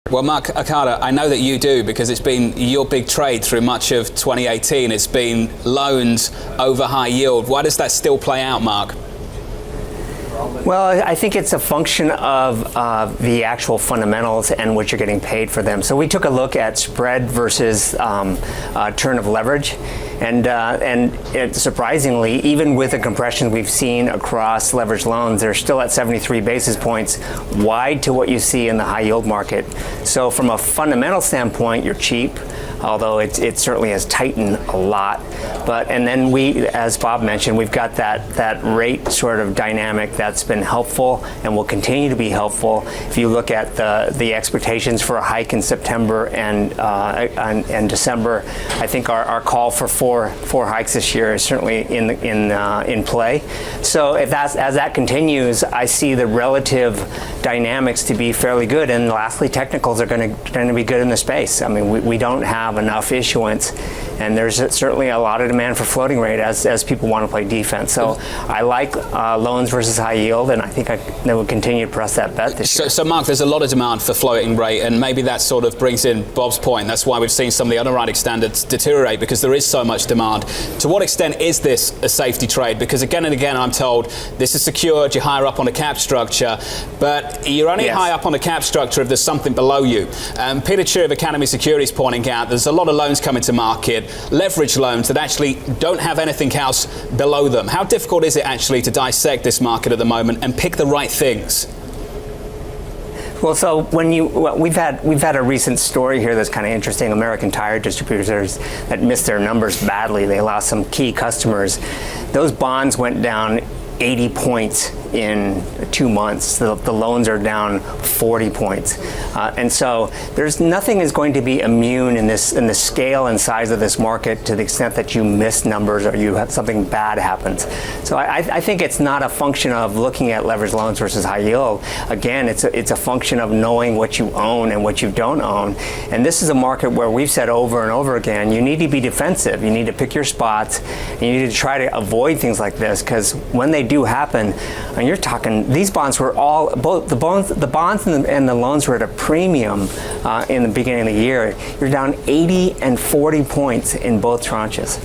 Well, Mark Okada, I know that you do because it's been your big trade through much of 2018. It's been loans over high yield. Why does that still play out, Mark? Well, I think it's a function of the actual fundamentals and what you're getting paid for them. So we took a look at spread versus turn of leverage, and surprisingly, even with the compression we've seen across leveraged loans, they're still at 73 basis points wide to what you see in the high yield market. So from a fundamental standpoint, you're cheap, although it certainly has tightened a lot. And then we, as Bob mentioned, we've got that rate sort of dynamic that's been helpful and will continue to be helpful. If you look at the expectations for a hike in September and December, I think our call for four hikes this year is certainly in play. So as that continues, I see the relative dynamics to be fairly good. And lastly, technicals are going to be good in the space. I mean, we don't have enough issuance, and there's certainly a lot of demand for floating rate as people want to play defense. So I like loans versus high yield, and I think they will continue to press that bet this year. So Mark, there's a lot of demand for floating rate, and maybe that sort of brings in Bob's point. That's why we've seen some of the underwriting standards deteriorate, because there is so much demand. To what extent is this a safety trade? Because again and again I'm told this is secured, you're higher up on the cap structure, but you're only high up on the cap structure if there's something below you. Peter Chu of Academy Securities pointing out there's a lot of loans coming to market, leverage loans that actually don't have anything else below them. How difficult is it actually to dissect this market at the moment and pick the right things? Well, so we've had a recent story here that's kind of interesting. American tire distributors that missed their numbers badly. They lost some key customers. Those bonds went down 80 points in 2 months. The loans are down 40 points. And so there's nothing is going to be immune in the scale and size of this market to the extent that you miss numbers or you have something bad happens. So I think it's not a function of looking at leveraged loans versus high yield. Again, it's a function of knowing what you own and what you don't own. And this is a market where we've said over and over again, you need to be defensive. You need to pick your spots. And you need to try to avoid things like this, because when they do happen, and you're talking, these bonds were both the bonds and the loans were at a premium in the beginning of the year. You're down 80 and 40 points in both tranches.